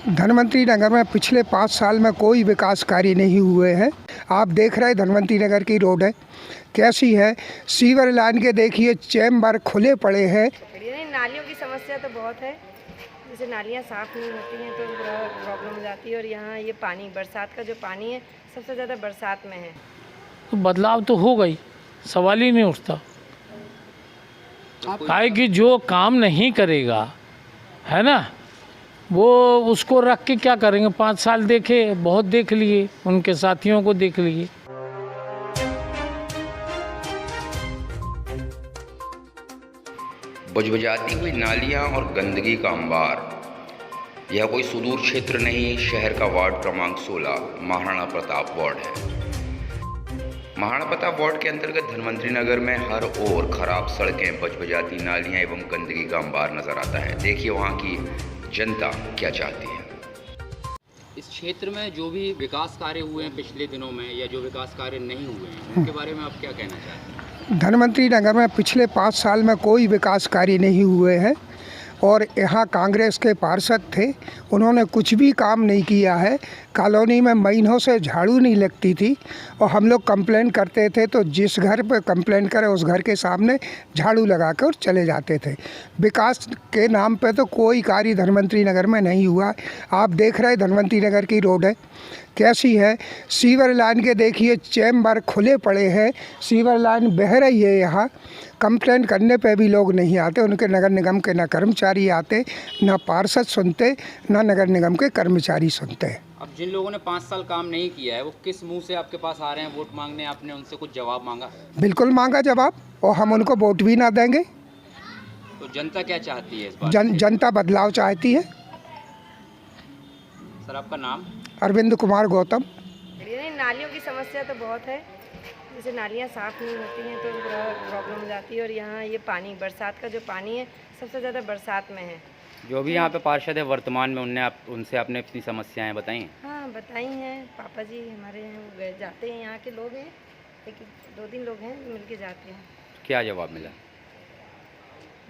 धनवंतरी नगर में पिछले 5 साल में कोई विकास कार्य नहीं हुए हैं। आप देख रहे हैं धनवंतरी नगर की रोड है कैसी है। सीवर लाइन के देखिए चैम्बर खुले पड़े हैं। नालियों की समस्या तो बहुत है, जैसे नालियाँ साफ़ नहीं होती हैं तो प्रॉब्लम हो जाती है। और यहाँ ये पानी बरसात का जो पानी है सबसे ज़्यादा बरसात में है। तो बदलाव तो हो गई, सवाल ही नहीं उठता। काहे कि जो काम नहीं करेगा है ना, वो उसको रख के क्या करेंगे। 5 साल देखे, बहुत देख लिए, उनके साथियों को देख लिए। बुझबुझाती हुई नालियां और गंदगी का अंबार। यह कोई सुदूर क्षेत्र नहीं, शहर का वार्ड क्रमांक 16 महाराणा प्रताप वार्ड है। महाराणा प्रताप वार्ड के अंतर्गत धनवंतरी नगर में हर ओर खराब सड़कें, बुझबुझाती नालियां एवं गंदगी का अंबार नजर आता है। देखिए वहाँ की जनता क्या चाहती है। इस क्षेत्र में जो भी विकास कार्य हुए हैं पिछले दिनों में या जो विकास कार्य नहीं हुए हैं उनके बारे में आप क्या कहना चाहते हैं? धनवंतरी नगर में पिछले 5 साल में कोई विकास कार्य नहीं हुए हैं और यहाँ कांग्रेस के पार्षद थे, उन्होंने कुछ भी काम नहीं किया है। कॉलोनी में महीनों से झाड़ू नहीं लगती थी और हम लोग कंप्लेन करते थे तो जिस घर पे कंप्लेन करे उस घर के सामने झाड़ू लगा कर चले जाते थे। विकास के नाम पे तो कोई कार्य धनवंतरी नगर में नहीं हुआ। आप देख रहे हैं धनवंतरी नगर की रोड है कैसी है। सीवर लाइन के देखिए चैम्बर खुले पड़े हैं, सीवर लाइन बह रही है। यहाँ कंप्लेंट करने पे भी लोग नहीं आते, उनके नगर निगम के ना कर्मचारी आते, ना पार्षद सुनते, ना नगर निगम के कर्मचारी सुनते। अब जिन लोगों ने 5 साल काम नहीं किया है वो किस मुंह से आपके पास आ रहे हैं वोट मांगने? आपने उनसे कुछ जवाब मांगा? बिल्कुल मांगा जवाब, और हम उनको वोट भी ना देंगे। तो जनता क्या चाहती है इस बार? जनता बदलाव चाहती है। सर आपका नाम? अरविंद कुमार गौतम। नालियों की समस्या तो बहुत है, जैसे नालियाँ साफ़ नहीं होती हैं तो प्रॉब्लम हो जाती है। और यहाँ ये पानी बरसात का जो पानी है सबसे ज़्यादा बरसात में है। जो भी यहाँ पे पार्षद है वर्तमान में उनसे आपने अपनी समस्याएं बताई? हाँ बताई हैं, पापा जी हमारे हैं, वो गए जाते हैं, यहाँ के लोग हैं, लेकिन 2-3 लोग हैं मिल के जाते हैं। क्या जवाब मिला?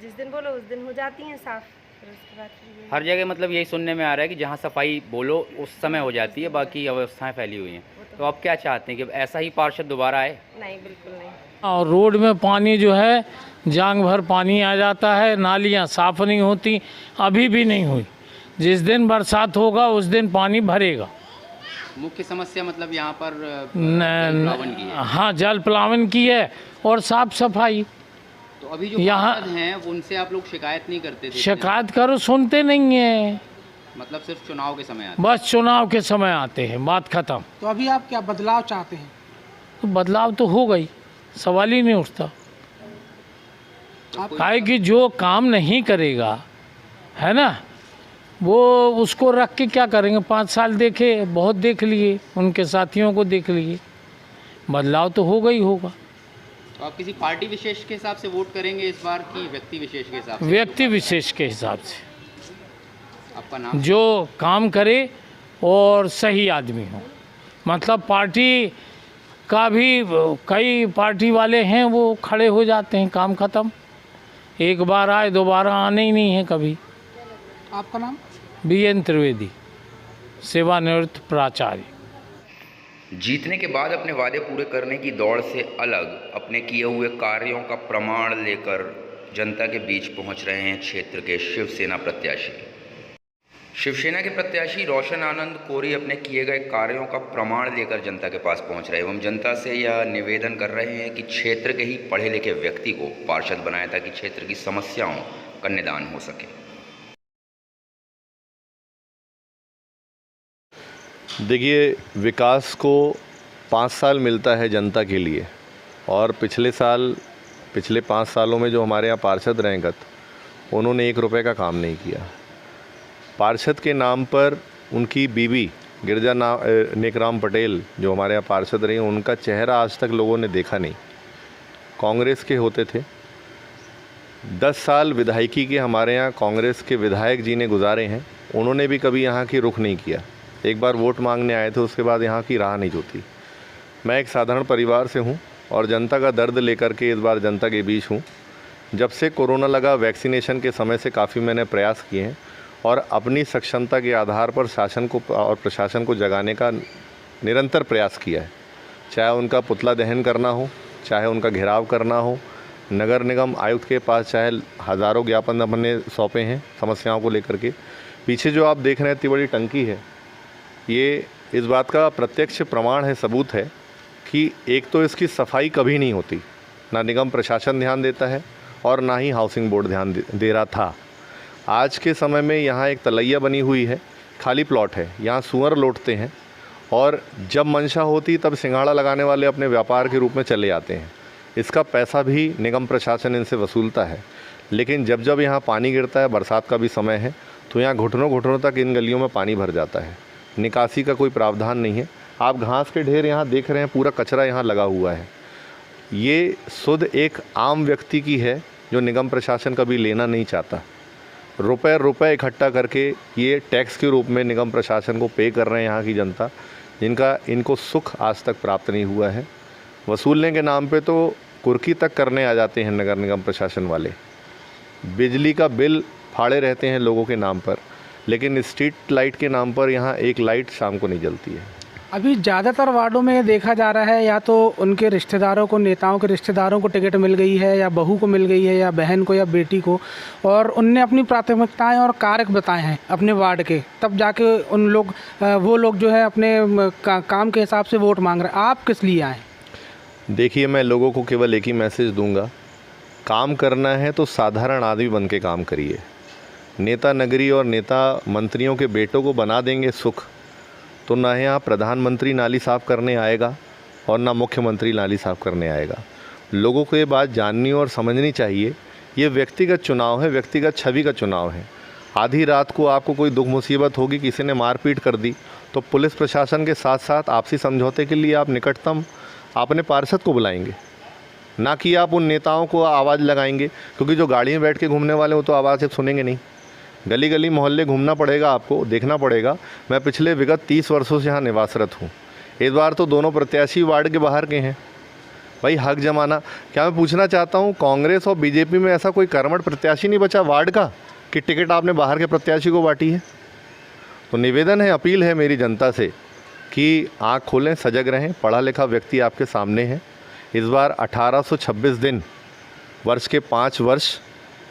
जिस दिन बोलो उस दिन हो जाती हैं साफ़, फिर उसके बाद हर जगह मतलब यही सुनने में आ रहा है कि जहाँ सफाई बोलो उस समय हो जाती है, बाकी अव्यवस्थाएं फैली हुई हैं। तो आप क्या चाहते हैं कि ऐसा ही पार्षद दोबारा आए? नहीं, बिल्कुल नहीं। और रोड में पानी जो है जांग भर पानी आ जाता है, नालियाँ साफ़ नहीं होती, अभी भी नहीं हुई। जिस दिन बरसात होगा उस दिन पानी भरेगा। मुख्य समस्या मतलब यहाँ पर जल प्लावन की है। हाँ, जल प्लावन की है और साफ सफाई। तो अभी जो यहाँ पार्षद हैं उनसे आप लोग शिकायत नहीं करते थे? शिकायत करो, सुनते नहीं है। मतलब सिर्फ चुनाव के समय आते? बस चुनाव के समय आते हैं, बात खत्म। तो अभी आप क्या बदलाव चाहते हैं? तो बदलाव तो हो गई, सवाल ही नहीं उठता। काहे कि जो काम नहीं करेगा है ना, वो उसको रख के क्या करेंगे। 5 साल देखे, बहुत देख लिए, उनके साथियों को देख लिए। बदलाव तो होगा ही होगा। तो आप किसी पार्टी विशेष के हिसाब से वोट करेंगे इस बार की व्यक्ति विशेष के हिसाब से? व्यक्ति विशेष के हिसाब से। आपका नाम? जो काम करे और सही आदमी हो। मतलब पार्टी का भी कई पार्टी वाले हैं वो खड़े हो जाते हैं, काम खत्म। एक बार आए दोबारा आने ही नहीं है कभी। आपका नाम? BN त्रिवेदी, सेवानिवृत्त प्राचार्य। जीतने के बाद अपने वादे पूरे करने की दौड़ से अलग अपने किए हुए कार्यों का प्रमाण लेकर जनता के बीच पहुंच रहे हैं क्षेत्र के शिवसेना प्रत्याशी। शिवसेना के प्रत्याशी रोशन आनंद कोरी अपने किए गए कार्यों का प्रमाण लेकर जनता के पास पहुंच रहे हैं एवं जनता से यह निवेदन कर रहे हैं कि क्षेत्र के ही पढ़े लिखे व्यक्ति को पार्षद बनाएं ताकि क्षेत्र की समस्याओं का निदान हो सके। देखिए, विकास को 5 साल मिलता है जनता के लिए, और पिछले 5 सालों में जो हमारे यहाँ पार्षद रहे गत, उन्होंने 1 रुपये का काम नहीं किया। पार्षद के नाम पर उनकी बीवी गिरजा नेकराम पटेल जो हमारे यहाँ पार्षद रही, उनका चेहरा आज तक लोगों ने देखा नहीं। कांग्रेस के होते थे। 10 साल विधायकी के हमारे यहाँ कांग्रेस के विधायक जी ने गुजारे हैं, उन्होंने भी कभी यहाँ की रुख नहीं किया। एक बार वोट मांगने आए थे, उसके बाद यहाँ की राह नहीं जोती। मैं एक साधारण परिवार से हूँ और जनता का दर्द लेकर के इस बार जनता के बीच हूँ। जब से कोरोना लगा, वैक्सीनेशन के समय से काफ़ी मैंने प्रयास किए हैं और अपनी सक्षमता के आधार पर शासन को और प्रशासन को जगाने का निरंतर प्रयास किया है। चाहे उनका पुतला दहन करना हो, चाहे उनका घेराव करना हो, नगर निगम आयुक्त के पास चाहे हज़ारों ज्ञापन हमने सौंपे हैं समस्याओं को लेकर के। पीछे जो आप देख रहे हैं इतनी बड़ी टंकी है, ये इस बात का प्रत्यक्ष प्रमाण है, सबूत है कि एक तो इसकी सफाई कभी नहीं होती, ना निगम प्रशासन ध्यान देता है और ना ही हाउसिंग बोर्ड ध्यान दे रहा था। आज के समय में यहाँ एक तलैया बनी हुई है, खाली प्लॉट है, यहाँ सुअर लौटते हैं और जब मंशा होती तब सिंघाड़ा लगाने वाले अपने व्यापार के रूप में चले आते हैं। इसका पैसा भी निगम प्रशासन इनसे वसूलता है, लेकिन जब जब यहाँ पानी गिरता है, बरसात का भी समय है, तो यहाँ घुटनों घुटनों तक इन गलियों में पानी भर जाता है। निकासी का कोई प्रावधान नहीं है। आप घास के ढेर यहाँ देख रहे हैं, पूरा कचरा यहाँ लगा हुआ है। ये सुध एक आम व्यक्ति की है जो निगम प्रशासन कभी लेना नहीं चाहता। रुपए इकट्ठा करके ये टैक्स के रूप में निगम प्रशासन को पे कर रहे हैं यहाँ की जनता, जिनका इनको सुख आज तक प्राप्त नहीं हुआ है। वसूलने के नाम पे तो कुर्की तक करने आ जाते हैं नगर निगम प्रशासन वाले। बिजली का बिल फाड़े रहते हैं लोगों के नाम पर, लेकिन स्ट्रीट लाइट के नाम पर यहाँ एक लाइट शाम को नहीं जलती है। अभी ज़्यादातर वार्डों में ये देखा जा रहा है, या तो उनके रिश्तेदारों को, नेताओं के रिश्तेदारों को टिकट मिल गई है, या बहू को मिल गई है, या बहन को, या बेटी को, और उनने अपनी प्राथमिकताएं और कार्य बताए हैं अपने वार्ड के, तब जाके वो लोग जो है अपने काम के हिसाब से वोट मांग रहे हैं। आप किस लिए आए? देखिए, मैं लोगों को केवल एक ही मैसेज दूंगा, काम करना है तो साधारण आदमी बन के काम करिए। नेता नगरी और नेता मंत्रियों के बेटों को बना देंगे सुख, तो ना यहाँ प्रधानमंत्री नाली साफ़ करने आएगा और ना मुख्यमंत्री नाली साफ़ करने आएगा। लोगों को ये बात जाननी और समझनी चाहिए, ये व्यक्तिगत चुनाव है, व्यक्तिगत छवि का चुनाव है। आधी रात को आपको कोई दुख मुसीबत होगी, किसी ने मारपीट कर दी, तो पुलिस प्रशासन के साथ साथ आपसी समझौते के लिए आप निकटतम अपने पार्षद को बुलाएंगे, ना कि आप उन नेताओं को आवाज़ लगाएंगे, क्योंकि जो गाड़ी में बैठ के घूमने वाले वो तो आवाज़ सुनेंगे नहीं। गली गली मोहल्ले घूमना पड़ेगा, आपको देखना पड़ेगा। मैं पिछले विगत 30 वर्षों से यहाँ निवासरत हूँ। इस बार तो दोनों प्रत्याशी वार्ड के बाहर के हैं। भाई हक जमाना, क्या मैं पूछना चाहता हूँ, कांग्रेस और बीजेपी में ऐसा कोई कर्मठ प्रत्याशी नहीं बचा वार्ड का कि टिकट आपने बाहर के प्रत्याशी को बांटी है? तो निवेदन है, अपील है मेरी जनता से कि आँख खोलें, सजग रहें। पढ़ा लिखा व्यक्ति आपके सामने है। इस बार 1826 दिन, वर्ष के 5 वर्ष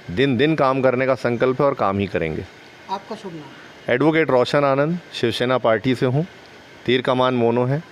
दिन दिन काम करने का संकल्प है और काम ही करेंगे। आपका शुभ नाम? एडवोकेट रोशन आनंद, शिवसेना पार्टी से हूँ, तीर कमान मोनो है।